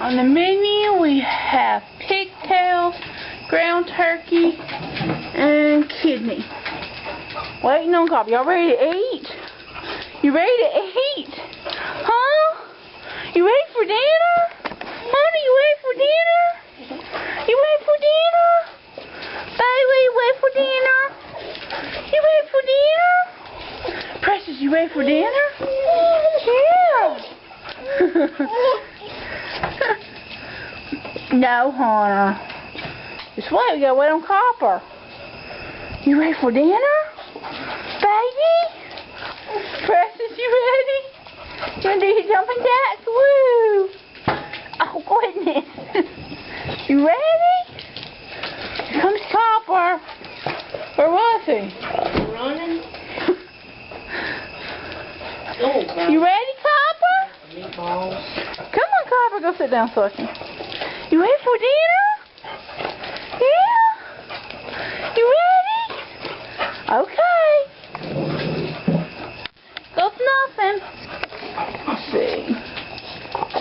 On the menu we have pigtails, ground turkey, and kidney. Waiting on Copper. Y'all ready to eat? You ready to eat? Huh? You ready for dinner? Honey, you ready for dinner? You ready for dinner? Baby, you ready for dinner? You ready for dinner? Precious, you ready for dinner? Yeah. No, Hunter. Just wait, we gotta wait on Copper. You ready for dinner? Baby? Precious, you ready? You wanna do your jumping jacks? Woo! Oh, goodness. You ready? Here comes Copper. Where was he? Running. You ready, Copper? Meatballs. Come on, Copper. Go sit down, Sucky. You ready for dinner? Yeah? You ready? Okay. Go snuffing.